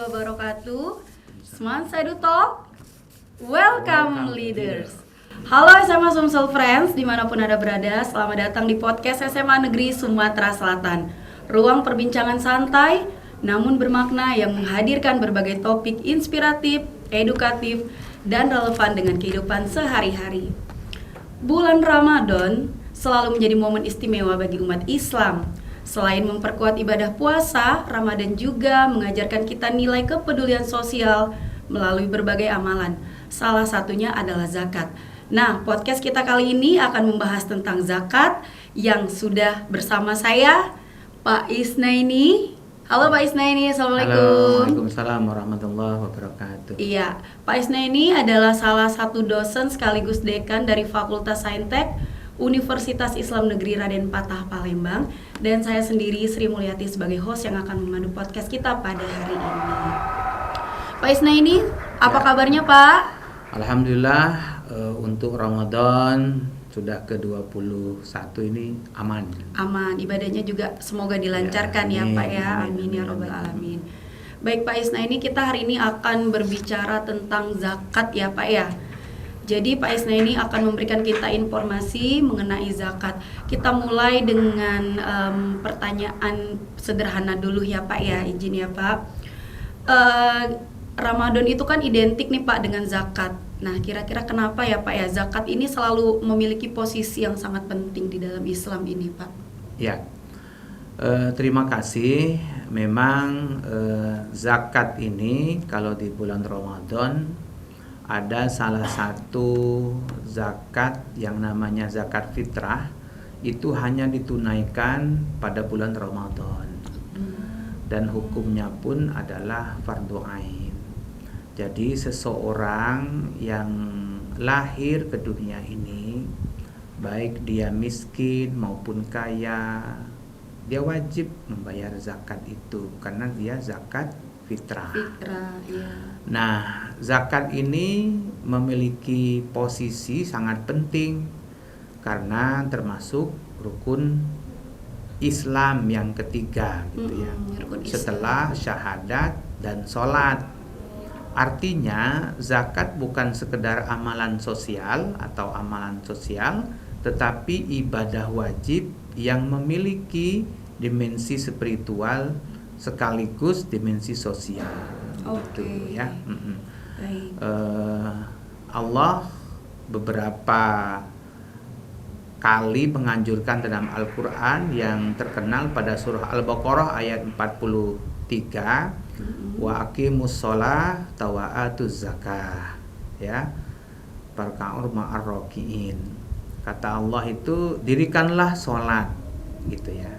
wabarakatuh. Semansa Talk. Welcome leaders. Halo SMA Sumsel Friends, dimanapun Anda berada, selamat datang di podcast SMA Negeri Sumatera Selatan. Ruang perbincangan santai, namun bermakna yang menghadirkan berbagai topik inspiratif, edukatif, dan relevan dengan kehidupan sehari-hari. Bulan Ramadan selalu menjadi momen istimewa bagi umat Islam. Selain memperkuat ibadah puasa, Ramadan juga mengajarkan kita nilai kepedulian sosial melalui berbagai amalan. Salah satunya adalah zakat. Nah, podcast kita kali ini akan membahas tentang zakat yang sudah bersama saya, Pak Isnaini. Halo Pak Isnaini, Assalamualaikum. Halo, Waalaikumsalam warahmatullahi wabarakatuh. Iya, Pak Isnaini adalah salah satu dosen sekaligus dekan dari Fakultas Saintek Universitas Islam Negeri Raden Patah Palembang, dan saya sendiri Sri Mulyati sebagai host yang akan memandu podcast kita pada hari ini. Pak Isnaini, apa kabarnya Pak? Alhamdulillah, untuk Ramadan sudah ke-21 ini aman. Aman, ibadahnya juga semoga dilancarkan ya Pak ya. Amin ya robbal alamin. Baik Pak Isnaini, kita hari ini akan berbicara tentang zakat ya Pak ya. Jadi Pak Isnaini akan memberikan kita informasi mengenai zakat. Kita mulai dengan pertanyaan sederhana dulu ya Pak ya, izin ya Pak. Ramadan itu kan identik nih Pak dengan zakat. Nah, kira-kira kenapa ya Pak ya zakat ini selalu memiliki posisi yang sangat penting di dalam Islam ini Pak? Ya, terima kasih. Memang zakat ini kalau di bulan Ramadan ada salah satu zakat yang namanya zakat fitrah, itu hanya ditunaikan pada bulan Ramadan. Dan hukumnya pun adalah fardhu ain. Jadi seseorang yang lahir ke dunia ini, baik dia miskin maupun kaya, dia wajib membayar zakat itu karena dia zakat fitrah. Ya. Nah, zakat ini memiliki posisi sangat penting karena termasuk rukun Islam yang ketiga gitu ya. Setelah syahadat dan sholat. Artinya zakat bukan sekedar amalan sosial atau amalan sosial, tetapi ibadah wajib yang memiliki dimensi spiritual sekaligus dimensi sosial. Gitu ya. Allah beberapa kali menganjurkan dalam Al-Quran yang terkenal pada surah Al-Baqarah ayat 43, wa aqimus sholah wa atuz zakah, ya, farka'ur ma'ar raki'in. Kata Allah itu, dirikanlah sholat gitu ya.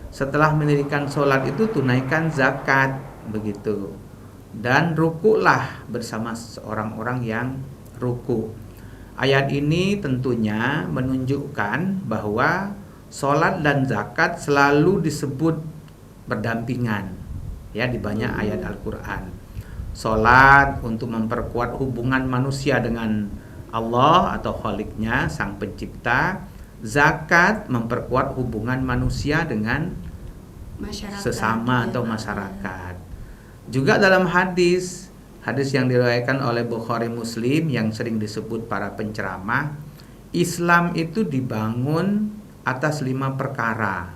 Setelah mendirikan sholat itu tunaikan zakat begitu, dan rukulah bersama orang-orang yang ruku. Ayat ini tentunya menunjukkan bahwa sholat dan zakat selalu disebut berdampingan ya di banyak ayat Al-Quran. Sholat untuk memperkuat hubungan manusia dengan Allah atau Khaliknya, Sang Pencipta. Zakat memperkuat hubungan manusia dengan masyarakat, sesama atau masyarakat. Juga dalam hadis yang diriwayatkan oleh Bukhari Muslim yang sering disebut para penceramah, Islam itu dibangun atas 5 perkara.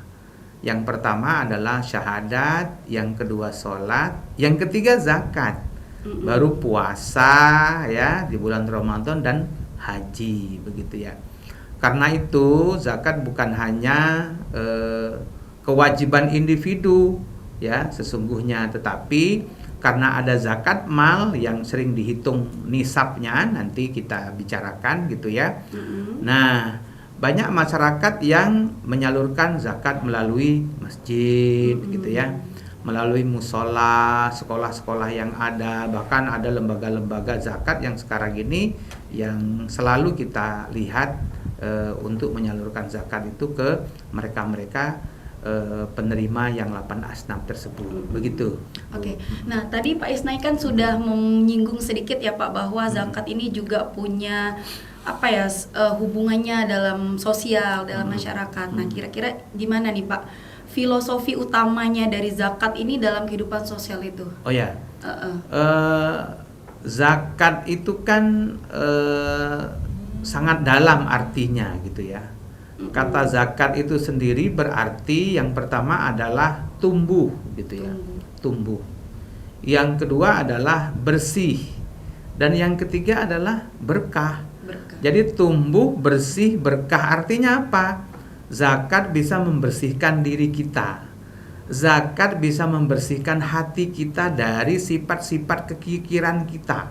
Yang pertama adalah syahadat, yang kedua sholat, yang ketiga zakat, baru puasa ya di bulan Ramadan dan haji begitu ya. Karena itu zakat bukan hanya kewajiban individu ya sesungguhnya, tetapi karena ada zakat mal yang sering dihitung nisabnya, nanti kita bicarakan gitu ya. Nah, banyak masyarakat yang menyalurkan zakat melalui masjid gitu ya, melalui musola, sekolah-sekolah yang ada, bahkan ada lembaga-lembaga zakat yang sekarang ini yang selalu kita lihat untuk menyalurkan zakat itu ke mereka-mereka penerima yang 8 asnaf tersebut begitu. Oke. Nah, tadi Pak Isnai kan sudah menyinggung sedikit ya Pak bahwa zakat ini juga punya hubungannya dalam sosial, dalam masyarakat. Nah, kira-kira gimana nih Pak filosofi utamanya dari zakat ini dalam kehidupan sosial itu? Oh ya, zakat itu kan sangat dalam artinya gitu ya. Kata zakat itu sendiri berarti yang pertama adalah tumbuh gitu ya, tumbuh. Yang kedua adalah bersih, dan yang ketiga adalah berkah. Jadi tumbuh, bersih, berkah artinya apa? Zakat bisa membersihkan diri kita. Zakat bisa membersihkan hati kita dari sifat-sifat kekikiran kita.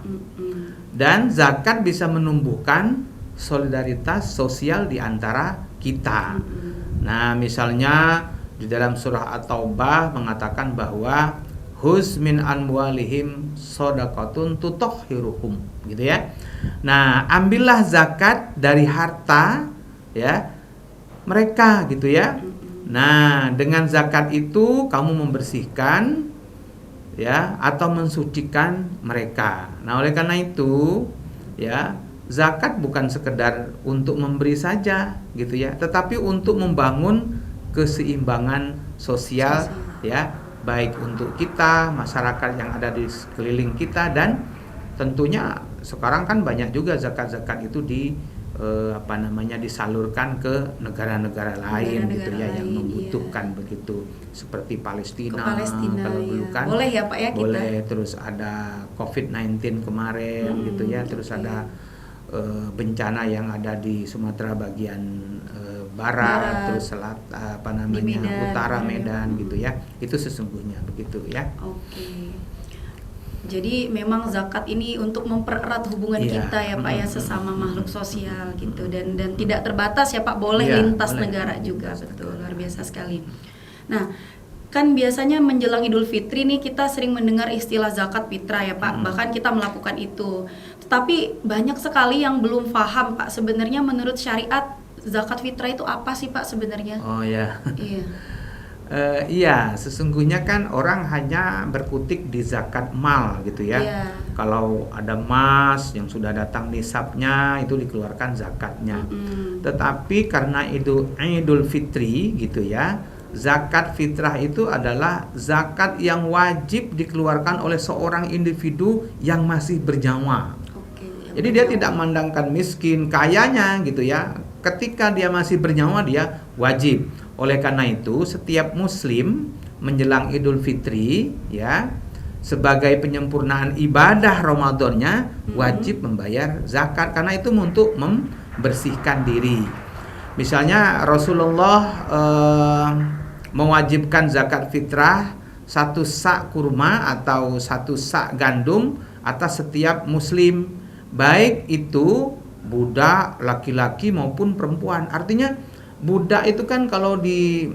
Dan zakat bisa menumbuhkan solidaritas sosial di antara kita. Nah, misalnya di dalam surah At-Taubah mengatakan bahwa huz min amwalihim shadaqatun tutahhiruhum, gitu ya. Nah, ambillah zakat dari harta ya mereka, gitu ya. Nah, dengan zakat itu kamu membersihkan ya atau mensucikan mereka. Nah, oleh karena itu ya, zakat bukan sekedar untuk memberi saja gitu ya, tetapi untuk membangun keseimbangan sosial ya, baik untuk kita, masyarakat yang ada di sekeliling kita, dan tentunya sekarang kan banyak juga zakat-zakat itu disalurkan ke negara-negara lain gitu ya, yang membutuhkan begitu, seperti Palestina. Kalau dulu kan boleh ya Pak ya, boleh kita. Terus ada COVID-19 kemarin gitu ya, terus ada bencana yang ada di Sumatera bagian barat, terus utara Medan gitu ya. Itu sesungguhnya begitu ya. Jadi memang zakat ini untuk mempererat hubungan kita ya Pak ya, sesama makhluk sosial gitu, dan tidak terbatas ya Pak, boleh lintas negara juga. Betul, luar biasa sekali. Nah, kan biasanya menjelang Idul Fitri nih kita sering mendengar istilah zakat fitrah ya Pak, bahkan kita melakukan itu. Tetapi banyak sekali yang belum paham Pak, sebenarnya menurut syariat zakat fitrah itu apa sih Pak sebenarnya? Oh ya. Iya, sesungguhnya kan orang hanya berkutik di zakat mal gitu ya. Kalau ada emas yang sudah datang nisabnya, itu dikeluarkan zakatnya. Tetapi karena Idul Fitri gitu ya, zakat fitrah itu adalah zakat yang wajib dikeluarkan oleh seorang individu yang masih bernyawa. Jadi dia tidak memandangkan miskin, kayanya gitu ya. Ketika dia masih bernyawa dia wajib. Oleh karena itu setiap muslim menjelang Idul Fitri ya, sebagai penyempurnaan ibadah Ramadannya wajib membayar zakat, karena itu untuk membersihkan diri. Misalnya Rasulullah mewajibkan zakat fitrah 1 sak kurma atau 1 sak gandum atas setiap muslim, baik itu budak laki-laki maupun perempuan. Artinya budak itu kan kalau di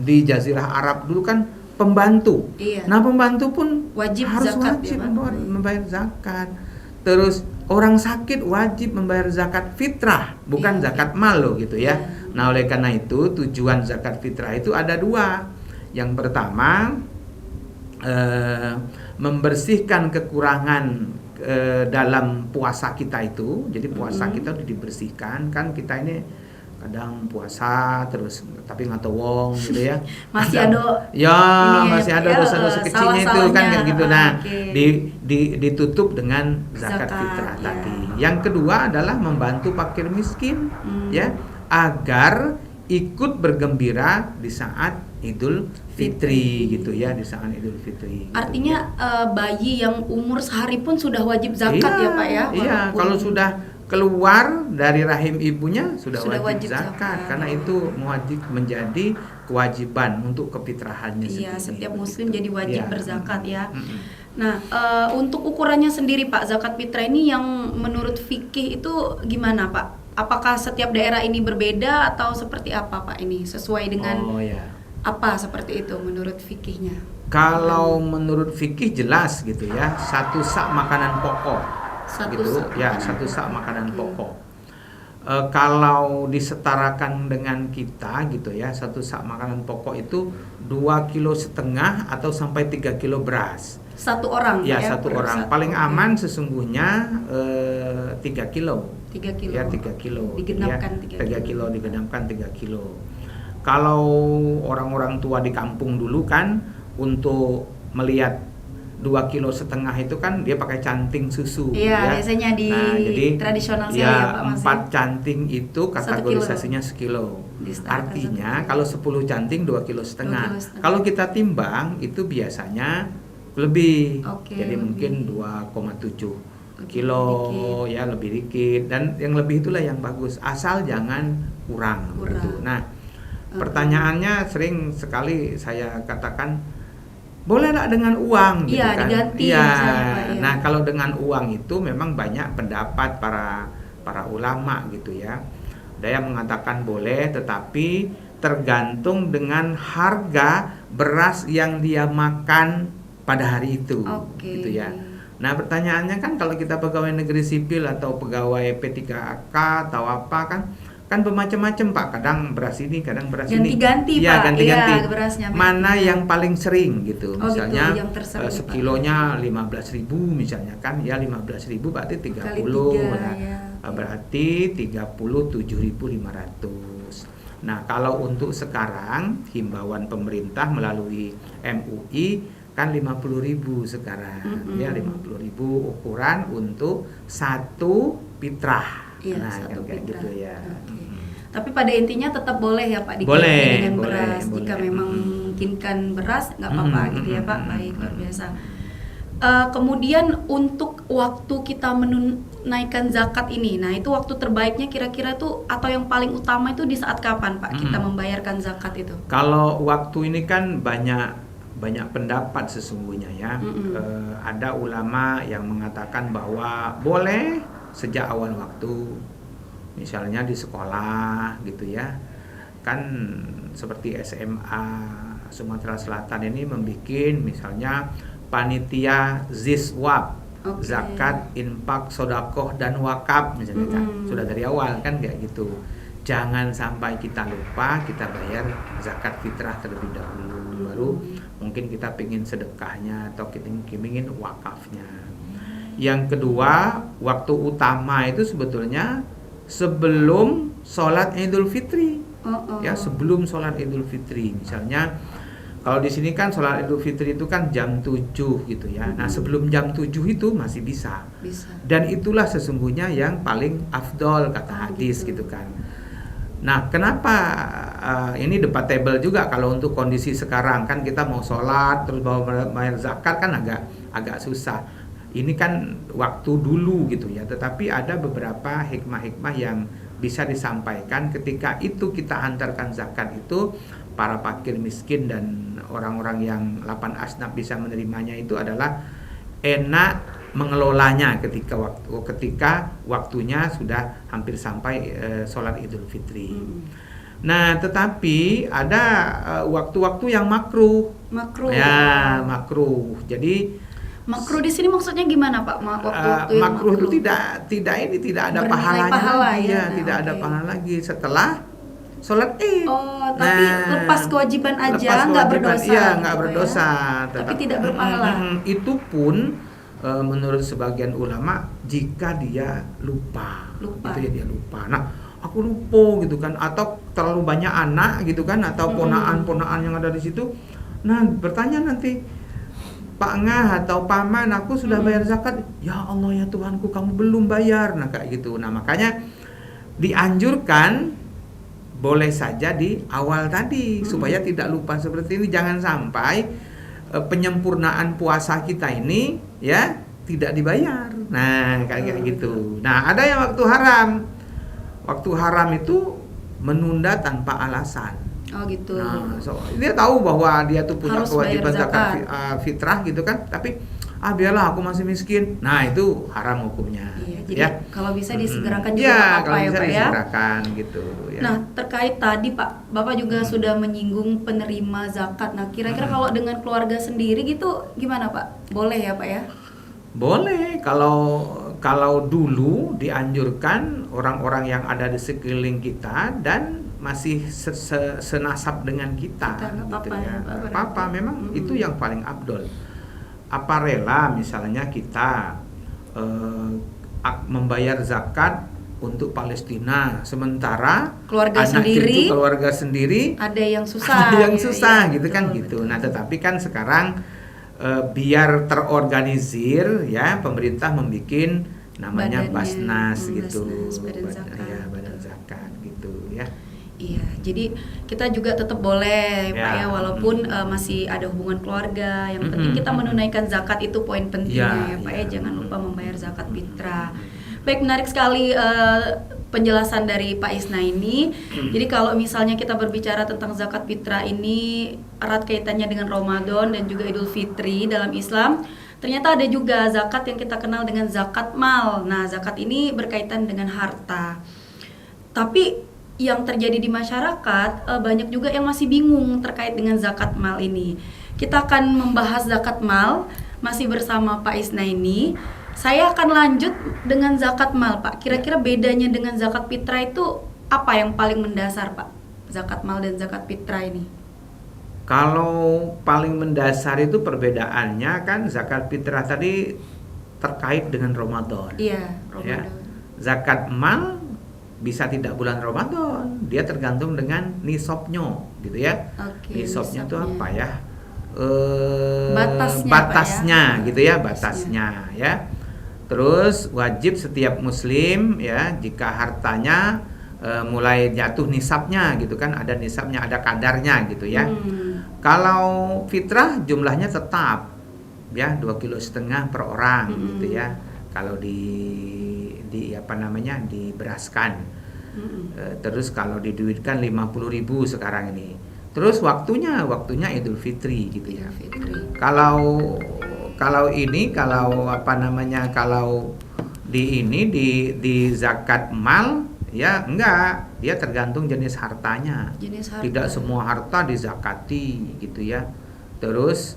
Jazirah Arab dulu kan pembantu. Nah, pembantu pun harus wajib membayar zakat. Terus orang sakit wajib membayar zakat fitrah, bukan zakat mal loh gitu ya. Nah, oleh karena itu tujuan zakat fitrah itu ada 2. Yang pertama, membersihkan kekurangan dalam puasa kita itu. Jadi puasa kita udah dibersihkan, kan kita ini kadang puasa terus tapi nggak tahu wong gitu ya, masih ada masih ada dosa-dosa kecilnya itu kan kayak gitu. Nah, ditutup dengan zakat fitrah tadi. Yang kedua adalah membantu fakir miskin ya, agar ikut bergembira di saat Idul Fitri gitu ya, di saat Idul Fitri. Artinya bayi yang umur sehari pun sudah wajib zakat ya Pak ya? Iya, kalau sudah keluar dari rahim ibunya sudah wajib zakat, karena itu wajib menjadi kewajiban untuk kefitrahannya sendiri. Iya, setiap muslim jadi wajib berzakat ya. Nah, untuk ukurannya sendiri Pak, zakat fitrah ini yang menurut fikih itu gimana Pak? Apakah setiap daerah ini berbeda atau seperti apa Pak ini? Sesuai dengan apa seperti itu menurut fikihnya? Kalau menurut fikih jelas gitu ya, 1 sak makanan pokok. Satu sak makanan pokok. Kalau disetarakan dengan kita gitu ya, 1 sak makanan pokok itu 2,5 kilo atau sampai 3 kilo beras. 1 orang ya? 1 orang. Paling aman sesungguhnya 3 kilo. 3 kilo. Ya, 3 kilo. Digenapkan 3 kilo. 3 kilo digenapkan 3 kilo. Kalau orang-orang tua di kampung dulu kan untuk melihat 2,5 kilo itu kan dia pakai canting susu. Iya, biasanya di jadi tradisional sekali ya Pak, 4 canting itu kategorisasinya 1 kilo. Artinya kalau 10 canting 2,5 kilo. Kalau kita timbang itu biasanya lebih. Jadi mungkin 2,7 kilo ya, lebih dikit, dan yang lebih itulah yang bagus, asal jangan kurang. Gitu. Nah, pertanyaannya sering sekali saya katakan, boleh nggak dengan uang gitu kan? Diganti iya. Pak, ya. Nah, kalau dengan uang itu memang banyak pendapat para ulama gitu ya. Ada yang mengatakan boleh, tetapi tergantung dengan harga beras yang dia makan pada hari itu, gitu ya. Nah, pertanyaannya kan kalau kita pegawai negeri sipil atau pegawai P3K atau apa kan bermacam-macam Pak, kadang beras ini, kadang beras ini. Ganti-ganti Pak. Ganti-ganti. Ya, berasnya. Mana yang paling sering gitu. Misalnya gitu, sekilonya 15.000 misalnya kan, ya 15.000 berarti 30 berarti 37.500. Nah, kalau untuk sekarang himbauan pemerintah melalui MUI kan 50.000 sekarang. Ya 50.000 ukuran untuk 1 fitrah. Nah, kan kayak gitu ya. Tapi pada intinya tetap boleh ya Pak diganti dengan beras. Jika memang memungkinkan beras nggak apa-apa gitu ya Pak. Baik, luar biasa. Kemudian untuk waktu kita menunaikan zakat ini, nah itu waktu terbaiknya kira-kira tuh, atau yang paling utama itu di saat kapan Pak kita membayarkan zakat itu? Kalau waktu ini kan banyak pendapat sesungguhnya ya. Ada ulama yang mengatakan bahwa boleh sejak awal waktu, misalnya di sekolah gitu ya, kan seperti SMA Sumatera Selatan ini membuat misalnya panitia ziswab, zakat, infak, sodakoh dan wakaf misalnya kan, sudah dari awal kan kayak gitu. Jangan sampai kita lupa, kita bayar zakat fitrah terlebih dahulu, baru mungkin kita pingin sedekahnya atau kita pingin wakafnya. Yang kedua, waktu utama itu sebetulnya sebelum sholat Idul Fitri. Ya, sebelum sholat Idul Fitri. Misalnya kalau di sini kan sholat Idul Fitri itu kan jam 7 gitu ya. Nah, sebelum jam 7 itu masih bisa. Dan itulah sesungguhnya yang paling afdol kata hadis gitu kan. Nah, kenapa ini debatable juga kalau untuk kondisi sekarang kan kita mau sholat terus mau bayar zakat kan agak susah. Ini kan waktu dulu gitu ya, tetapi ada beberapa hikmah-hikmah yang bisa disampaikan ketika itu kita antarkan zakat itu, para fakir miskin dan orang-orang yang 8 asnaf bisa menerimanya itu adalah enak mengelolanya ketika waktunya sudah hampir sampai sholat Idul Fitri. Nah, tetapi ada waktu-waktu yang makruh. Ya, makruh. Jadi makruh di sini maksudnya gimana Pak? Waktu-waktu yang makruh itu tidak ada pahalanya. Tidak ada pahala lagi setelah sholat Id. Tapi lepas kewajiban aja, nggak berdosa. Iya, nggak berdosa. Tapi tidak berpahala. Itu pun menurut sebagian ulama jika dia lupa. Itu ya dia lupa. Nah, aku lupa gitu kan, atau terlalu banyak anak gitu kan, atau ponaan-ponaan yang ada di situ. Nah, bertanya nanti, Pak Ngah atau Paman, aku sudah bayar zakat. Ya Allah ya Tuhanku, kamu belum bayar. Nah, kayak gitu. Nah, makanya dianjurkan boleh saja di awal tadi supaya tidak lupa seperti ini. Jangan sampai penyempurnaan puasa kita ini ya tidak dibayar. Nah, kayak gitu. Nah, ada yang waktu haram. Waktu haram itu menunda tanpa alasan. Gitu. Nah, dia tahu bahwa dia tuh punya harus kewajiban zakat fitrah gitu kan, tapi biarlah aku masih miskin. Nah, itu haram hukumnya. Iya, jadi ya, kalau bisa disegerakan juga ya, apa kalau ya bisa Pak disegerakan gitu ya. Nah, terkait tadi Pak, Bapak juga sudah menyinggung penerima zakat. Nah, kira-kira kalau dengan keluarga sendiri gitu gimana Pak? Boleh ya Pak ya? Boleh, kalau dulu dianjurkan orang-orang yang ada di sekeliling kita dan masih senasab dengan kita gitu ya. Apa memang itu yang paling abdol. Apa rela misalnya kita membayar zakat untuk Palestina, sementara keluarga anak sendiri, itu keluarga sendiri ada yang susah, ada yang susah gitu kan betul, gitu. betul. Nah, tetapi kan sekarang biar terorganisir ya, pemerintah membuat namanya Badannya, Basnas gitu. Basnas, Badan Zakat. Ya, Badan Zakat gitu ya. Iya, jadi kita juga tetap boleh Pak Ya. ya, walaupun masih ada hubungan keluarga. Yang penting kita menunaikan zakat, itu poin pentingnya ya Pak ya. Jangan lupa membayar zakat fitrah. Baik, menarik sekali penjelasan dari Pak Isna ini. Jadi kalau misalnya kita berbicara tentang zakat fitrah ini erat kaitannya dengan Ramadan dan juga Idul Fitri dalam Islam. Ternyata ada juga zakat yang kita kenal dengan zakat mal. Nah, zakat ini berkaitan dengan harta. Tapi yang terjadi di masyarakat, banyak juga yang masih bingung terkait dengan zakat mal ini. Kita akan membahas zakat mal masih bersama Pak Isna ini. Saya akan lanjut dengan zakat mal, Pak. Kira-kira bedanya dengan zakat fitrah itu apa yang paling mendasar, Pak? Zakat mal dan zakat fitrah ini. Kalau paling mendasar itu perbedaannya kan, zakat fitrah tadi terkait dengan Ramadan. Iya, Ya. Ramadan. Zakat mal bisa tidak bulan Ramadan, dia tergantung dengan nisabnya gitu ya. Oke, Nisabnya itu nisabnya. apa ya? Batasnya, Batasnya Pak, ya. gitu ya, batasnya ya. Terus wajib setiap muslim ya, jika hartanya mulai jatuh nisabnya gitu kan, ada nisabnya, ada kadarnya gitu ya. Kalau fitrah jumlahnya tetap ya 2,5 kilo per orang gitu ya. Kalau di apa namanya, diberaskan. Terus kalau diduitkan 50.000 sekarang ini. Terus waktunya Idul Fitri gitu ya. Kalau apa namanya, kalau di zakat mal ya enggak, dia tergantung jenis hartanya. Tidak semua harta dizakati gitu ya. Terus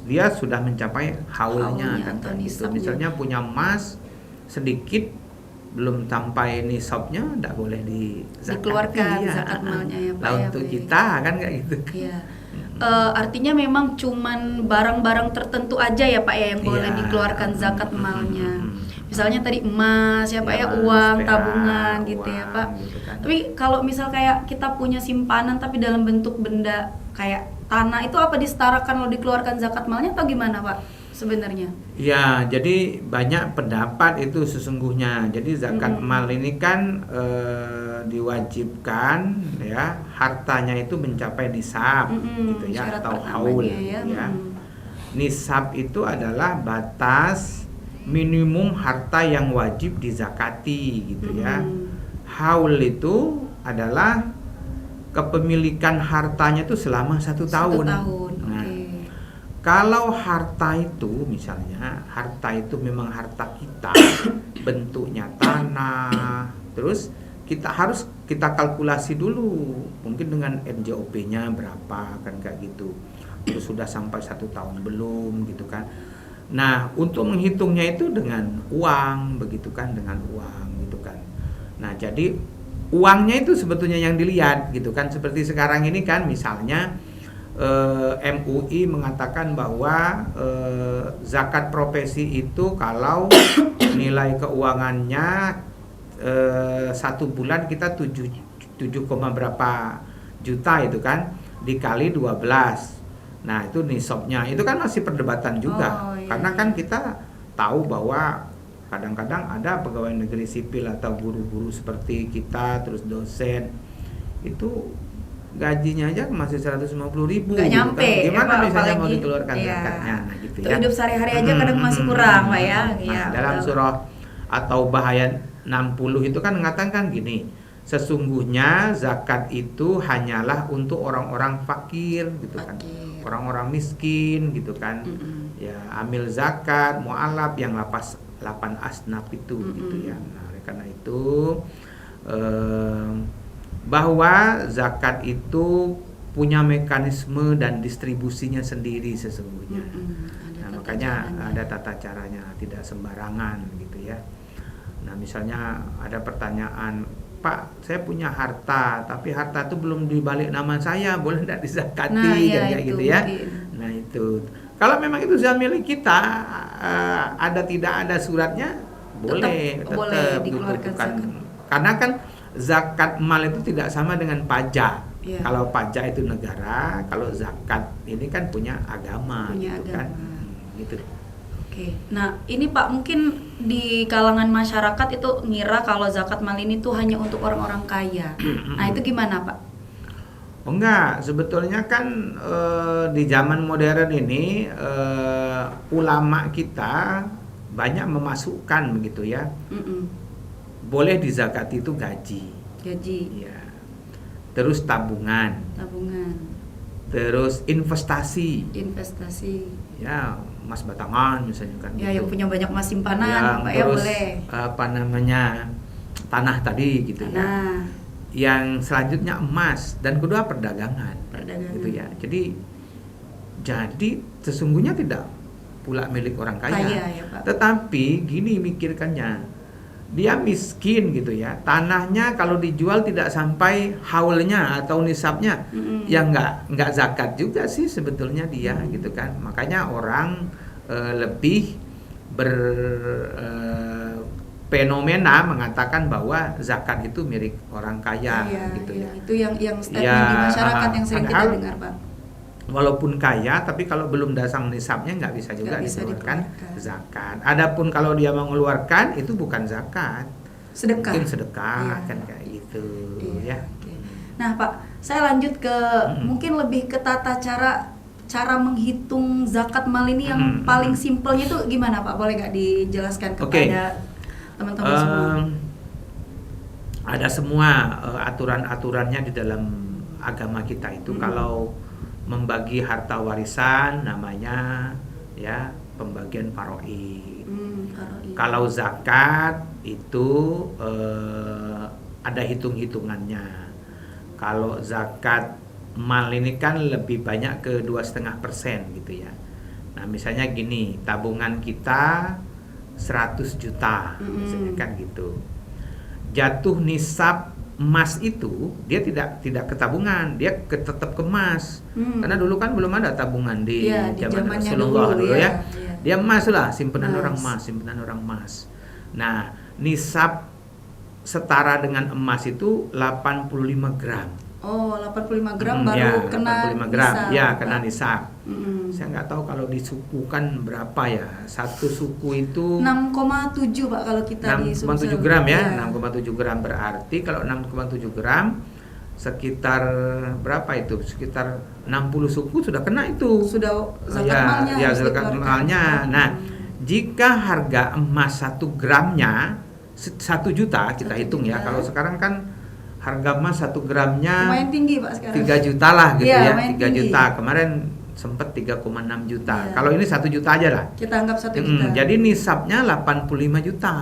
dia sudah mencapai haulnya kan gitu. Misalnya punya emas sedikit, belum sampai nisabnya, tidak boleh dikeluarkan zakat malnya ya Pak. Nah, untuk kita kan kayak gitu. Iya. Artinya memang cuman barang-barang tertentu aja ya Pak ya yang boleh dikeluarkan zakat malnya. Misalnya tadi emas ya Pak ya, uang, tabungan gitu ya Pak. Gitu kan. Tapi kalau misal kayak kita punya simpanan tapi dalam bentuk benda kayak tanah, itu apa disetarakan lo dikeluarkan zakat malnya atau gimana Pak sebenarnya? Ya, jadi banyak pendapat itu sesungguhnya. Jadi zakat mal ini kan diwajibkan ya, hartanya itu mencapai nisab gitu ya, atau haul ya. Nisab itu adalah batas minimum harta yang wajib dizakati gitu ya. Haul itu adalah kepemilikan hartanya itu selama 1 tahun. Nah, kalau harta itu misalnya, harta itu memang harta kita, bentuknya tanah, terus kita kalkulasi dulu, mungkin dengan NJOP-nya berapa kan kayak gitu. Terus sudah sampai 1 tahun belum gitu kan. Nah, untuk menghitungnya itu dengan uang begitu kan, dengan uang gitu kan. Nah, jadi uangnya itu sebetulnya yang dilihat gitu kan. Seperti sekarang ini kan misalnya MUI mengatakan bahwa zakat profesi itu kalau nilai keuangannya 1 bulan kita 7 berapa juta itu kan, dikali 12. Nah, itu nisabnya. Itu kan masih perdebatan juga. Karena kan kita tahu bahwa kadang-kadang ada pegawai negeri sipil atau guru-guru seperti kita, terus dosen, itu gajinya aja masih 150.000. Nggak nyampe. Kan? Gimana ya, misalnya mau dikeluarkan zakatnya? Nah, gitu ya. Hidup sehari-hari aja kadang masih kurang Pak ya. Nah, dalam surah At-Taubah ayat 60 itu kan mengatakan gini, sesungguhnya zakat itu hanyalah untuk orang-orang fakir gitu kan, orang-orang miskin gitu kan. Ya, amil zakat, mu'alaf, yang 8 asnaf itu gitu ya. Nah, oleh karena itu bahwa zakat itu punya mekanisme dan distribusinya sendiri sesungguhnya. Nah, makanya ada tata caranya, tidak sembarangan gitu ya. Nah, misalnya ada pertanyaan, Pak, saya punya harta, tapi harta itu belum dibalik nama saya, boleh tidak dizakati? Kayak gitu ya. Nah, itu kalau memang itu sudah milik kita, tidak ada suratnya, boleh, tetap boleh gitu. dikeluarkan Bukan, zakat. karena kan zakat mal itu tidak sama dengan pajak. Iya. Kalau pajak itu negara, kalau zakat ini kan punya agama, Punya gitu agama. kan. Gitu. Oke, nah ini Pak mungkin di kalangan masyarakat itu ngira kalau zakat mal ini tuh hanya untuk orang-orang kaya. Nah itu gimana Pak? Oh enggak, sebetulnya kan di zaman modern ini ulama kita banyak memasukkan begitu ya. Mm-mm. Boleh dizakati itu gaji, Gaji, ya. Terus tabungan, tabungan, terus investasi, investasi. ya emas batangan misalnya kan. Ya gitu. yang punya banyak emas simpanan, Yang Pak ya terus boleh. apa namanya tanah tadi gitu ya. Nah, Yang selanjutnya emas dan kedua perdagangan. perdagangan. Gitu ya. Jadi sesungguhnya tidak pula milik orang kaya. Kaya ya Pak. Tetapi gini mikirkannya, dia miskin gitu ya. Tanahnya kalau dijual tidak sampai haulnya atau nisabnya, Mm-mm. ya nggak zakat juga sih sebetulnya dia gitu kan. Makanya orang lebih fenomena mengatakan bahwa zakat itu milik orang kaya Iya, gitu iya. ya. Itu yang statement Ya, di masyarakat yang sering kita padahal dengar Pak. Walaupun kaya, tapi kalau belum dasar nisabnya nggak bisa juga Nggak bisa dikeluarkan dikeluarkan. zakat. Adapun kalau dia mengeluarkan itu bukan zakat, Sedekah. mungkin sedekah Iya. kan kayak gitu Iya, ya. oke. Nah Pak, saya lanjut ke mungkin lebih ke tata cara menghitung zakat mal ini yang paling simpelnya itu gimana Pak? Boleh nggak dijelaskan Oke. kepada teman-teman semua? Ada semua aturan-aturannya di dalam agama kita itu. Kalau membagi harta warisan namanya ya pembagian faraid. Faraid. Kalau zakat itu ada hitung-hitungannya. Kalau zakat mal ini kan lebih banyak ke 2,5% gitu ya. Nah misalnya gini, tabungan kita 100 juta, misalnya kan gitu. Jatuh nisab emas itu dia tidak ke tabungan, dia tetap ke emas. Karena dulu kan belum ada tabungan di Iya, di zaman zamannya Rasulullah dulu, dulu ya. iya. Dia emas lah, simpanan Emas. orang emas. Nah, nisab setara dengan emas itu 85 gram. Oh, 85 gram baru ya, kena 85 gram. nisab, Ya, Pak. kena nisab. Mm-mm. Saya nggak tahu kalau disukukan berapa ya. Satu suku itu 6,7 Pak kalau kita di 6,7 Sumsel. gram ya. Iya. 6,7 gram berarti kalau 6,7 gram sekitar berapa itu? Sekitar 60 suku sudah kena itu. Sudah zakat ya, malnya ya harus zakat dikeluarkan. malnya. Nah, jika harga emas 1 gramnya 1 juta kita 1 hitung ya. juta. Kalau sekarang kan harga emas 1 gramnya Lumayan tinggi Pak sekarang. 3 juta lah gitu Iya, ya. lumayan 3 tinggi. juta. Kemarin sempat 3,6 juta. Iya. Kalau ini 1 juta aja lah. Kita anggap 1 juta. Jadi nisabnya 85 juta.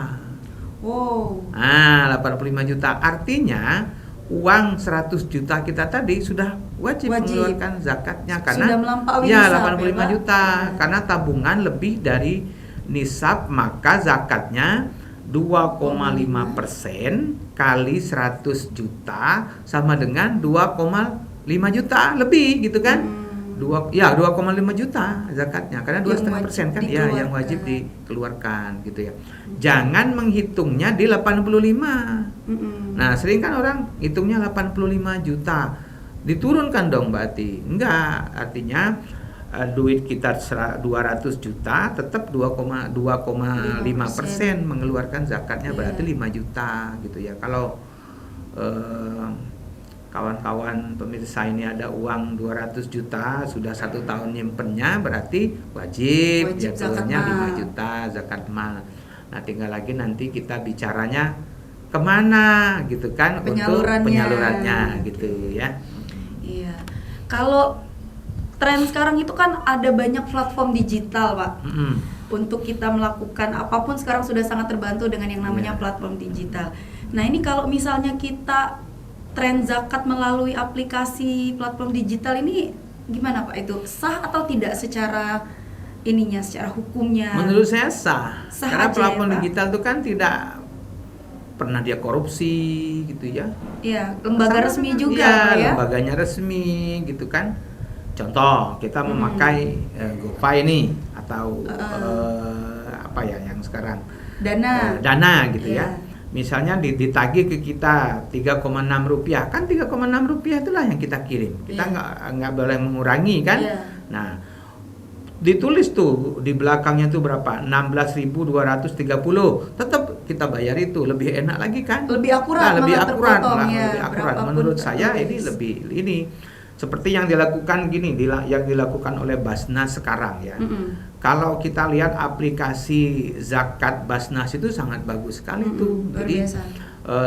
Wow. 85 juta. Artinya uang 100 juta kita tadi sudah wajib mengeluarkan zakatnya karena Sudah melampaui ya nisab, 85 ya, Pak? juta. Ya. Karena tabungan lebih dari nisab, maka zakatnya 2,5% kali 100 juta sama dengan 2,5 juta lebih gitu kan. 2,5 juta zakatnya karena 2,5% kan ya yang wajib dikeluarkan gitu ya. Jangan menghitungnya di 85. Nah, sering kan orang hitungnya 85 juta. Diturunkan dong berarti. Enggak, artinya duit kita 200 juta tetap 2,5% mengeluarkan zakatnya berarti 5 juta gitu ya. Kalau kawan-kawan pemirsa ini ada uang 200 juta sudah 1 tahun nyimpennya berarti wajib ya keluarnya 5 juta zakat mal. Nah tinggal lagi nanti kita bicaranya kemana gitu kan untuk penyalurannya gitu ya. Iya. Kalau tren sekarang itu kan ada banyak platform digital Pak. Untuk kita melakukan apapun sekarang sudah sangat terbantu dengan yang namanya platform digital. Nah ini kalau misalnya kita tren zakat melalui aplikasi platform digital ini gimana Pak? Itu sah atau tidak secara ininya, secara hukumnya? Menurut saya sah. Karena platform ya, digital itu kan tidak pernah dia korupsi gitu ya. Iya, lembaga resmi juga ya, ya. Lembaganya resmi gitu kan. Contoh kita memakai GoPay nih atau apa ya yang sekarang dana gitu Iya. ya. Misalnya ditagih ke kita 3,6 rupiah, kan 3,6 rupiah itulah yang kita kirim. Kita nggak boleh mengurangi kan. Iya. Nah, ditulis tuh di belakangnya tuh berapa? 16.230. Tetap kita bayar itu, lebih enak lagi kan? Lebih akurat, lebih malah akurat, terpotong, ya, lebih akurat. berapapun Menurut saya tertulis. ini lebih ini seperti yang dilakukan yang dilakukan oleh Basnas sekarang ya. Kalau kita lihat aplikasi zakat Basnas itu sangat bagus sekali tuh. Luar Jadi biasa.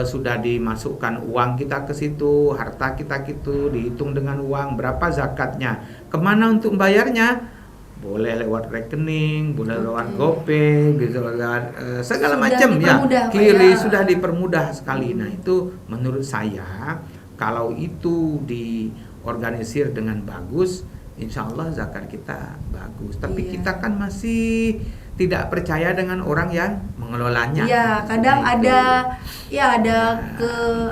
sudah dimasukkan uang kita ke situ, harta kita gitu, dihitung dengan uang berapa zakatnya, kemana untuk bayarnya, boleh lewat rekening, boleh lewat GoPay, gitu, lewat segala Sudah macam ya, dipermudah, Pak, kiri ya. sudah dipermudah sekali. Nah itu menurut saya kalau itu diorganisir dengan bagus, insya Allah zakat kita bagus. Tapi Iya. kita kan masih tidak percaya dengan orang yang mengelolanya. Iya, kadang Gitu. ada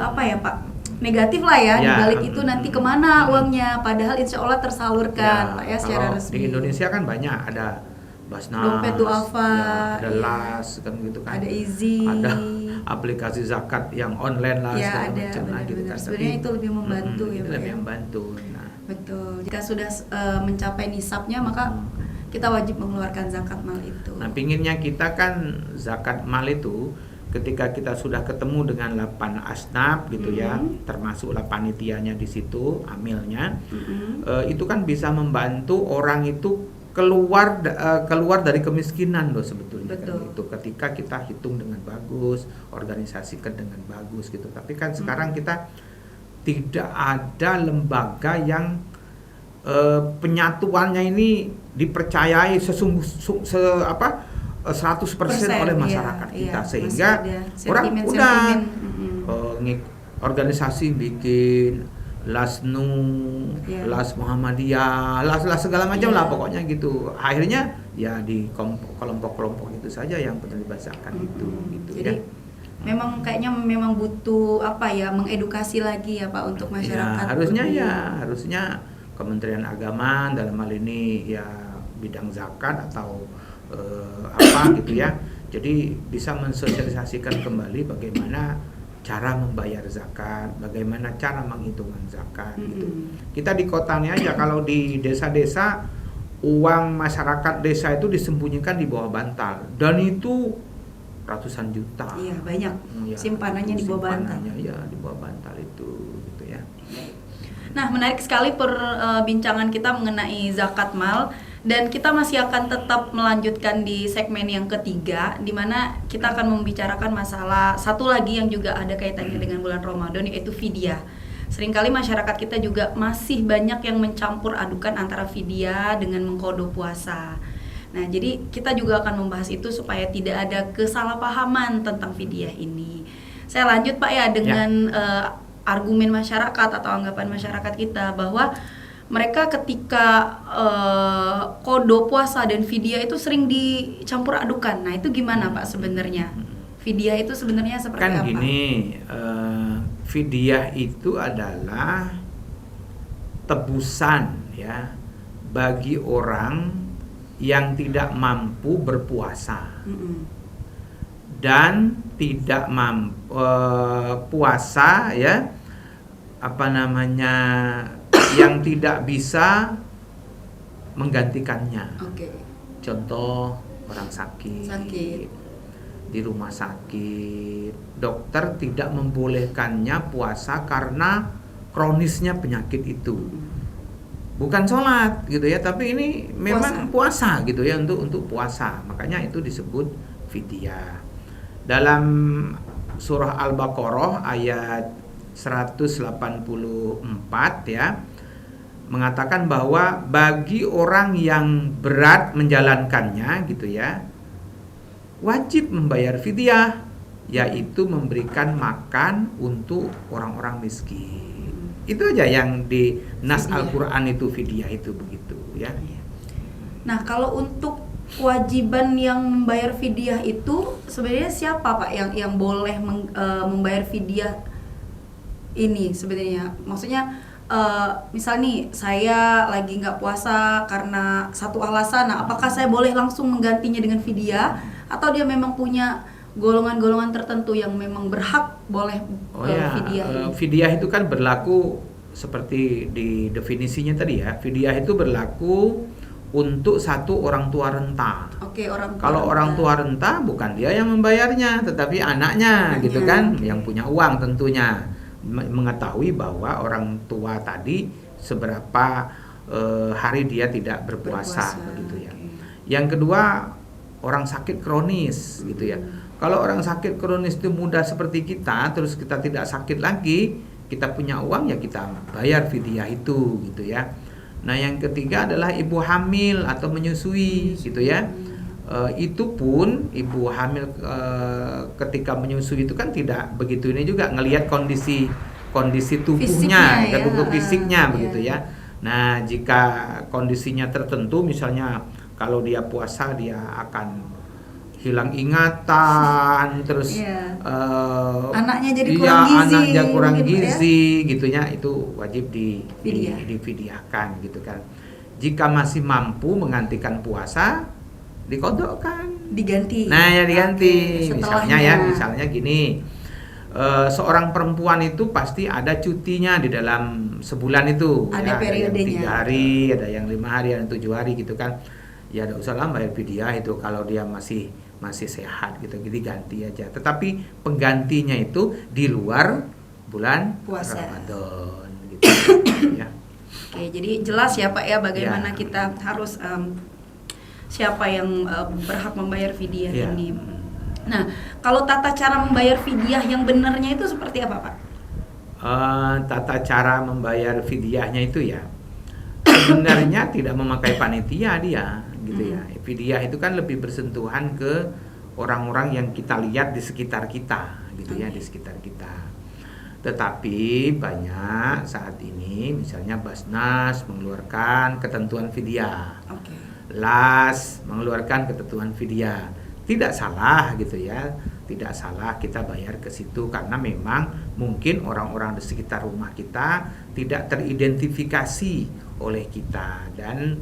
apa ya Pak, negatif lah ya, Ya, di balik itu nanti kemana uangnya, padahal insya Allah tersalurkan Pak ya secara kalau resmi. di Indonesia kan banyak, ada Basnas, Dompet Duafa, ada iya. LAS kan gitu kan. Ada Easy, Ada aplikasi zakat yang online lah ya segala ada, macam lah gitu benar-benar. kan. Sebenarnya itu lebih membantu ya itu Pak lebih ya. membantu. Nah, Betul. Jika sudah mencapai nisabnya maka kita wajib mengeluarkan zakat mal itu. Nah, pinginnya kita kan zakat mal itu ketika kita sudah ketemu dengan 8 asnaf gitu ya, termasuklah panitianya di situ, amilnya, itu kan bisa membantu orang itu keluar dari kemiskinan loh sebetulnya. Betul. Kan, itu ketika kita hitung dengan bagus, organisasikan dengan bagus gitu. Tapi kan sekarang kita tidak ada lembaga yang penyatuannya ini dipercayai 100% oleh masyarakat kita, sehingga orang udah organisasi bikin Lasnu, Las Muhammadiyah, Las segala macam lah pokoknya gitu. Akhirnya ya di kelompok-kelompok itu saja yang penerima zakat itu gitu. Jadi memang kayaknya butuh mengedukasi lagi ya Pak untuk masyarakat. Harusnya Kementerian Agama dalam hal ini ya bidang zakat atau gitu ya. Jadi bisa mensosialisasikan kembali bagaimana cara membayar zakat, bagaimana cara menghitungkan zakat gitu. Kita di kotanya aja, kalau di desa-desa uang masyarakat desa itu disembunyikan di bawah bantal dan itu ratusan juta. Iya, banyak. Simpanannya di bawah bantal. Ya, di bawah bantal itu gitu ya. Nah, menarik sekali perbincangan kita mengenai zakat mal, dan kita masih akan tetap melanjutkan di segmen yang ketiga, di mana kita akan membicarakan masalah satu lagi yang juga ada kaitannya dengan bulan Ramadan, yaitu fidyah. Seringkali masyarakat kita juga masih banyak yang mencampur adukan antara fidyah dengan mengqadha puasa. Nah, jadi kita juga akan membahas itu supaya tidak ada kesalahpahaman tentang fidyah ini. Saya lanjut Pak ya dengan argumen masyarakat atau anggapan masyarakat kita bahwa mereka ketika qadha puasa dan fidyah itu sering dicampur adukan. Nah, itu gimana Pak sebenarnya? Fidyah itu sebenarnya seperti apa? Kan gini, fidyah itu adalah tebusan ya bagi orang yang tidak mampu berpuasa dan tidak mampu puasa ya yang tidak bisa menggantikannya. Contoh orang sakit di rumah sakit, dokter tidak membolehkannya puasa karena kronisnya penyakit itu. Bukan sholat gitu ya, tapi ini memang puasa gitu ya, untuk puasa. Makanya itu disebut fidyah. Dalam surah Al-Baqarah ayat 184 ya, mengatakan bahwa bagi orang yang berat menjalankannya gitu ya, wajib membayar fidyah, yaitu memberikan makan untuk orang-orang miskin. Itu aja yang di nas Al-Qur'an itu fidyah itu begitu ya. Nah, kalau untuk kewajiban yang membayar fidyah itu sebenarnya siapa Pak yang boleh membayar fidyah ini sebenarnya? Maksudnya misal nih saya lagi nggak puasa karena satu alasan, nah apakah saya boleh langsung menggantinya dengan fidyah atau dia memang punya golongan-golongan tertentu yang memang berhak boleh fidyah ini? Fidyah itu kan berlaku seperti di definisinya tadi ya. Fidyah itu berlaku untuk satu orang tua renta. Oke, orang tua. Kalau orang tua renta bukan dia yang membayarnya, tetapi anaknya gitu kan, yang punya uang tentunya mengetahui bahwa orang tua tadi seberapa hari dia tidak berpuasa begitu ya. Yang kedua, orang sakit kronis gitu ya. Kalau orang sakit kronis itu mudah seperti kita, terus kita tidak sakit lagi, kita punya uang ya kita bayar fidyah itu gitu ya. Nah yang ketiga adalah ibu hamil atau menyusui gitu ya. Itu pun ibu hamil ketika menyusui itu kan tidak begitu ini juga ngelihat kondisi tubuhnya, fisiknya begitu ya. Nah jika kondisinya tertentu, misalnya kalau dia puasa dia akan hilang ingatan, terus anaknya jadi kurang gizi, anaknya kurang gizi gitunya, itu wajib difidyahkan gitu kan. Jika masih mampu menggantikan puasa, dikodokkan, diganti. Nah ya diganti. Misalnya gini, seorang perempuan itu pasti ada cutinya di dalam sebulan itu. Ada periodenya. Ada yang 3 hari, ada yang 5 hari, ada yang 7 hari gitu kan. Ya tidak usah lah bayar fidyah itu kalau dia masih sehat gitu, jadi ganti aja. Tetapi penggantinya itu di luar bulan puasa Ramadan gitu ya. Oke, jadi jelas ya Pak ya bagaimana kita harus siapa yang berhak membayar fidyah ini. Nah, kalau tata cara membayar fidyah yang benarnya itu seperti apa Pak? Tata cara membayar fidyahnya itu ya sebenarnya tidak memakai panitia dia gitu ya. Fidyah itu kan lebih bersentuhan ke orang-orang yang kita lihat di sekitar kita gitu ya, di sekitar kita. Tetapi banyak saat ini misalnya Basnas mengeluarkan ketentuan fidyah. LAS mengeluarkan ketentuan fidyah. Tidak salah gitu ya. Tidak salah kita bayar ke situ karena memang mungkin orang-orang di sekitar rumah kita tidak teridentifikasi oleh kita, dan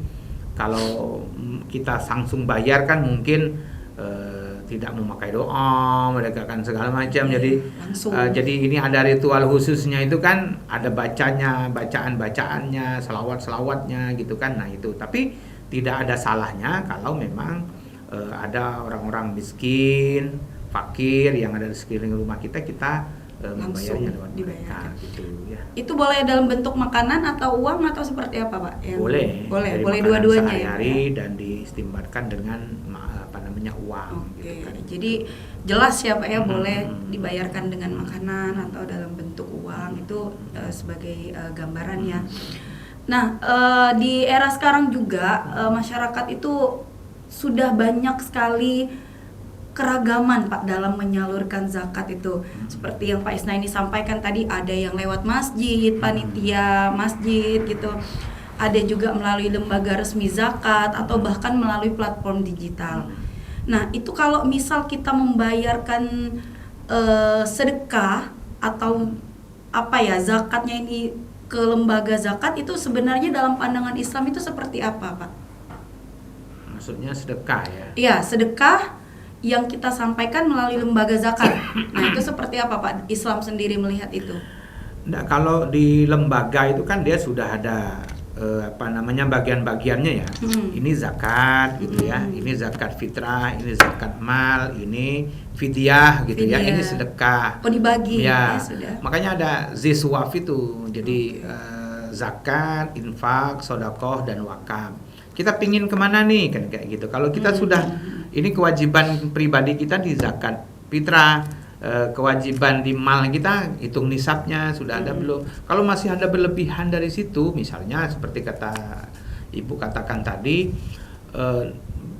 kalau kita langsung bayar kan mungkin tidak memakai doa, menegakkan segala macam. Jadi ini ada ritual khususnya itu kan, ada bacaan-bacaannya, selawat-selawatnya gitu kan. Nah itu, tapi tidak ada salahnya kalau memang ada orang-orang miskin, fakir yang ada di sekeliling rumah kita membayarnya lewat mereka gitu ya. Itu boleh dalam bentuk makanan atau uang atau seperti apa Pak? Boleh dua-duanya sehari-hari dan diistimbatkan dengan uang. Gitu kan. Jadi jelas ya Pak ya, boleh dibayarkan dengan makanan atau dalam bentuk uang, itu sebagai gambarannya. Nah di era sekarang juga masyarakat itu sudah banyak sekali keragaman Pak dalam menyalurkan zakat itu. Seperti yang Pak Isnaini sampaikan tadi, ada yang lewat masjid, panitia masjid gitu. Ada juga melalui lembaga resmi zakat atau bahkan melalui platform digital. Nah, itu kalau misal kita membayarkan sedekah atau zakatnya ini ke lembaga zakat, itu sebenarnya dalam pandangan Islam itu seperti apa, Pak? Maksudnya sedekah ya? Iya, sedekah yang kita sampaikan melalui lembaga zakat. Nah, itu seperti apa Pak Islam sendiri melihat itu? Nah, kalau di lembaga itu kan dia sudah ada bagian-bagiannya ya. Ini zakat gitu ya. Ini zakat fitrah, ini zakat mal, ini fidyah gitu ya. Ini sedekah. Oh, dibagi ya sudah. Makanya ada ziswaf itu. Jadi zakat, infak, sedekah dan wakaf. Kita pingin kemana nih kan kayak gitu. Kalau kita sudah, ini kewajiban pribadi kita di zakat fitrah, kewajiban di mal kita hitung nisabnya sudah ada belum. Kalau masih ada berlebihan dari situ, misalnya seperti kata Ibu katakan tadi,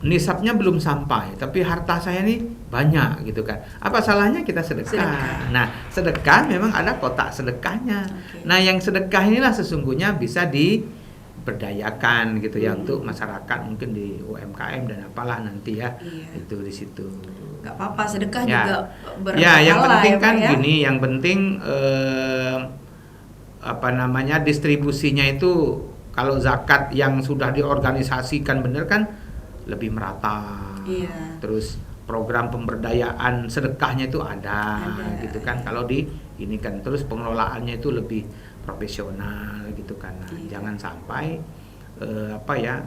nisabnya belum sampai tapi harta saya ini banyak gitu kan, apa salahnya kita sedekah. Nah, sedekah memang ada kotak sedekahnya. Nah, yang sedekah inilah sesungguhnya bisa diberdayakan gitu ya, untuk masyarakat, mungkin di UMKM dan apalah nanti ya. Itu di situ nggak apa-apa, sedekah juga berpahala ya. Yang penting kan gini, yang penting distribusinya itu, kalau zakat yang sudah diorganisasikan bener kan lebih merata. Terus program pemberdayaan sedekahnya itu ada gitu kan. Ya. Kalau di ini kan terus pengelolaannya itu lebih profesional gitu kan. Nah, jangan sampai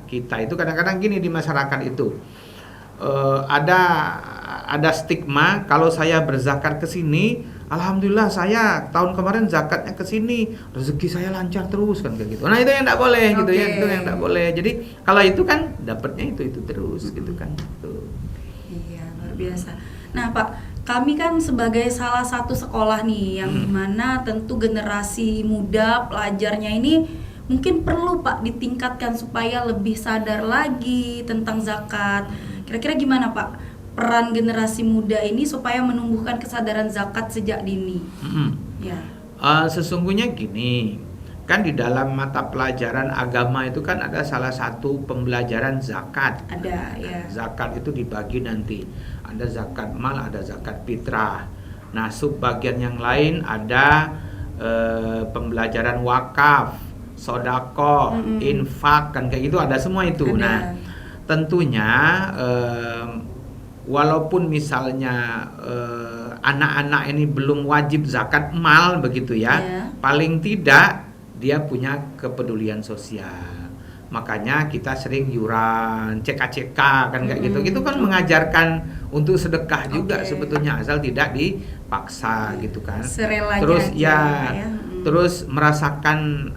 kita itu kadang-kadang gini di masyarakat itu ada stigma kalau saya berzakat ke sini, alhamdulillah saya tahun kemarin zakatnya ke sini, rezeki saya lancar terus kan kayak gitu. Nah, itu yang enggak boleh gitu ya, itu yang enggak boleh. Jadi kalau itu kan dapatnya itu terus gitu kan. Tuh. Iya, luar biasa. Nah, Pak, kami kan sebagai salah satu sekolah nih yang dimana tentu generasi muda pelajarnya ini mungkin perlu Pak ditingkatkan supaya lebih sadar lagi tentang zakat. Kira-kira gimana Pak peran generasi muda ini supaya menumbuhkan kesadaran zakat sejak dini? Ya. Sesungguhnya gini, kan di dalam mata pelajaran agama itu kan ada salah satu pembelajaran zakat. Ada, ya. Zakat itu dibagi nanti. Ada zakat mal, ada zakat fitrah. Nah, subbagian yang lain ada pembelajaran wakaf, sodako, infak, kan kayak gitu ada semua itu. Ada. Nah, tentunya walaupun misalnya anak-anak ini belum wajib zakat mal begitu ya, paling tidak dia punya kepedulian sosial. Makanya kita sering yuran, CK kan kayak gitu. Itu kan mengajarkan untuk sedekah juga sebetulnya, asal tidak dipaksa gitu kan. Serelanya terus aja, terus merasakan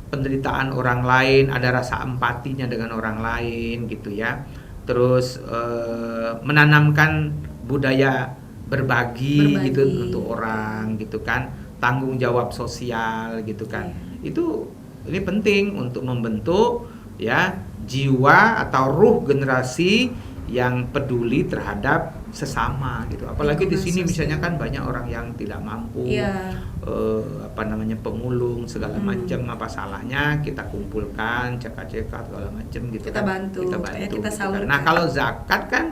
penderitaan orang lain, ada rasa empatinya dengan orang lain gitu ya. Terus menanamkan budaya berbagi gitu untuk orang gitu kan, tanggung jawab sosial gitu kan. Ini penting untuk membentuk ya jiwa atau ruh generasi yang peduli terhadap sesama gitu. Apalagi di sini misalnya kan banyak orang yang tidak mampu, pemulung segala macam, apa salahnya kita kumpulkan CK segala macam gitu. Kita bantu kita gitu kan. Nah, kalau zakat kan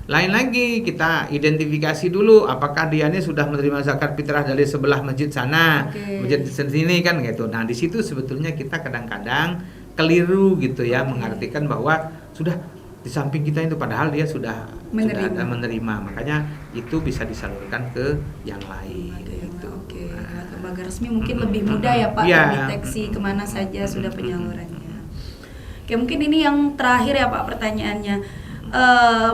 lain lagi, kita identifikasi dulu apakah dia ini sudah menerima zakat fitrah dari sebelah masjid sana, masjid sini kan gitu. Nah, di situ sebetulnya kita kadang-kadang keliru gitu ya, mengartikan bahwa sudah di samping kita itu, padahal dia sudah menerima. Makanya itu bisa disalurkan ke yang lain. Gitu. Lembaga resmi mungkin lebih mudah ya Pak mendeteksi kemana saja sudah penyalurannya. Oke, mungkin ini yang terakhir ya Pak pertanyaannya.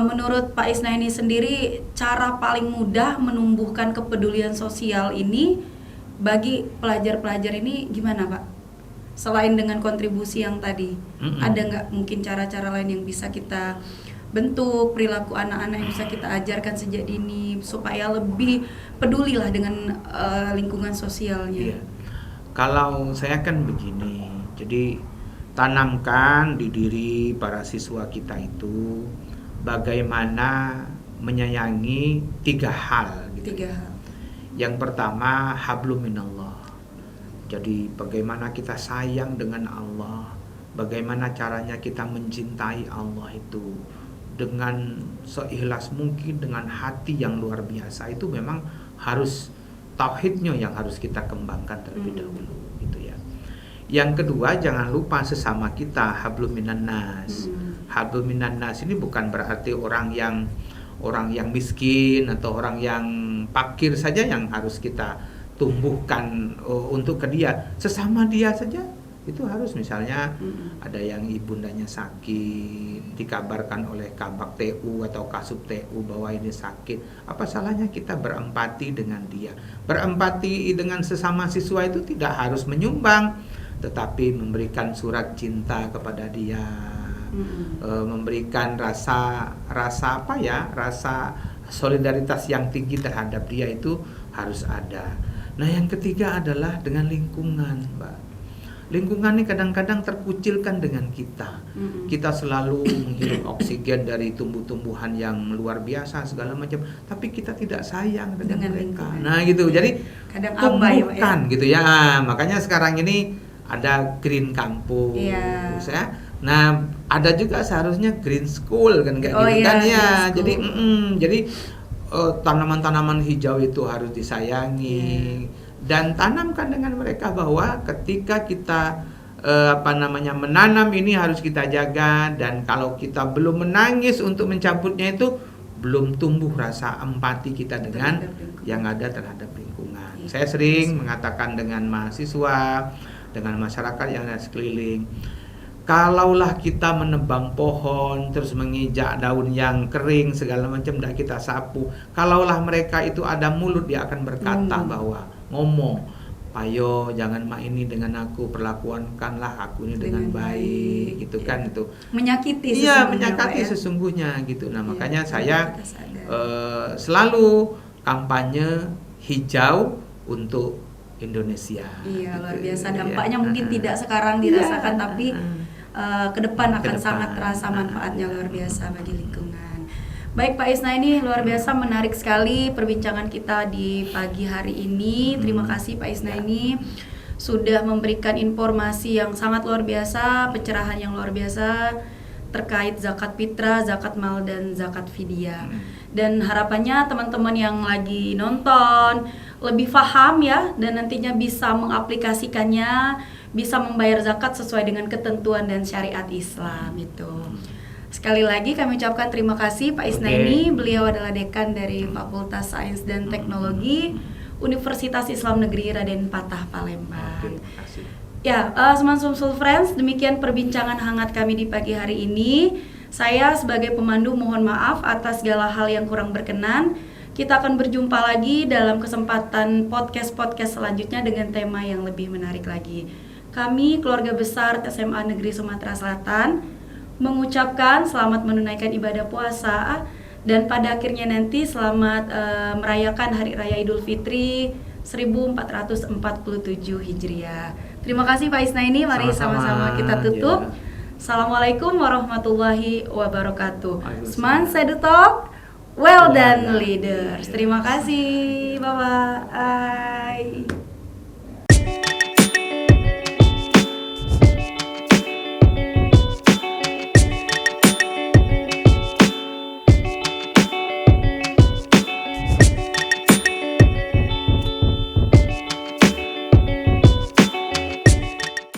Menurut Pak Isnaini sendiri, cara paling mudah menumbuhkan kepedulian sosial ini bagi pelajar-pelajar ini gimana Pak? Selain dengan kontribusi yang tadi, ada nggak mungkin cara-cara lain yang bisa kita bentuk, perilaku anak-anak yang bisa kita ajarkan sejak dini supaya lebih peduli lah dengan lingkungan sosialnya? Kalau saya kan begini, jadi tanamkan di diri para siswa kita itu bagaimana menyayangi 3 hal gitu. 3 hal. Yang pertama, hablum minallah. Jadi bagaimana kita sayang dengan Allah, bagaimana caranya kita mencintai Allah itu dengan seikhlas mungkin, dengan hati yang luar biasa. Itu memang harus tauhidnya yang harus kita kembangkan terlebih dahulu gitu ya. Yang kedua, jangan lupa sesama kita, hablum minan nas. Hablum minan nas ini bukan berarti orang yang miskin atau orang yang fakir saja yang harus kita tumbuhkan untuk ke dia. Sesama dia saja itu harus, misalnya ada yang ibundanya sakit, dikabarkan oleh kabak TU atau kasub TU bahwa ini sakit, apa salahnya kita berempati dengan dia. Berempati dengan sesama siswa itu tidak harus menyumbang, tetapi memberikan surat cinta kepada dia, memberikan rasa solidaritas yang tinggi terhadap dia, itu harus ada. Nah, yang ketiga adalah dengan lingkungan, Mbak. Lingkungan ini kadang-kadang terkucilkan dengan kita. Kita selalu menghirup oksigen dari tumbuh-tumbuhan yang luar biasa segala macam, tapi kita tidak sayang dengan mereka. Lingkungan. Nah, gitu. Jadi kadang tumbuhkan gitu ya. Makanya sekarang ini ada green campus ya. Nah, ada juga seharusnya green school kan kayak gitu kan ya. Jadi tanaman-tanaman hijau itu harus disayangi. Dan tanamkan dengan mereka bahwa ketika kita menanam ini harus kita jaga, dan kalau kita belum menangis untuk mencabutnya itu belum tumbuh rasa empati kita dengan yang ada terhadap lingkungan. Saya sering mengatakan dengan mahasiswa, dengan masyarakat yang ada sekeliling, kalaulah kita menebang pohon terus menginjak daun yang kering segala macam dan kita sapu, kalaulah mereka itu ada mulut, dia akan berkata bahwa ngomong, "Ayo jangan ini dengan aku, perlakukanlah aku ini dengan baik," gitu kan, itu menyakiti sesungguhnya. Iya, menyakiti ya? sesungguhnya gitu. Nah, makanya saya selalu kampanye hijau untuk Indonesia. Iya, gitu. luar biasa dampaknya mungkin tidak sekarang dirasakan, tapi ke depan akan sangat terasa manfaatnya luar biasa bagi lingkungan. Baik Pak Isnaini, luar biasa menarik sekali perbincangan kita di pagi hari ini. Terima kasih Pak Isnaini sudah memberikan informasi yang sangat luar biasa, pencerahan yang luar biasa terkait zakat fitrah, zakat mal dan zakat fidyah. Dan harapannya teman-teman yang lagi nonton lebih paham ya, dan nantinya bisa mengaplikasikannya, bisa membayar zakat sesuai dengan ketentuan dan syariat Islam itu. Sekali lagi kami ucapkan terima kasih Pak Isnaini. Beliau adalah dekan dari Fakultas Sains dan Teknologi Universitas Islam Negeri Raden Patah Palembang. Ya, Seman Sumsul Friends, demikian perbincangan hangat kami di pagi hari ini. Saya sebagai pemandu mohon maaf atas segala hal yang kurang berkenan. Kita akan berjumpa lagi dalam kesempatan podcast-podcast selanjutnya dengan tema yang lebih menarik lagi. Kami, keluarga besar SMA Negeri Sumatera Selatan, mengucapkan selamat menunaikan ibadah puasa, dan pada akhirnya nanti selamat merayakan Hari Raya Idul Fitri 1447 Hijriah. Terima kasih Pak Isnaini, mari sama-sama kita tutup. Assalamualaikum warahmatullahi wabarakatuh. Seman Sedu Talk, well done leaders. Terima kasih, bye-bye.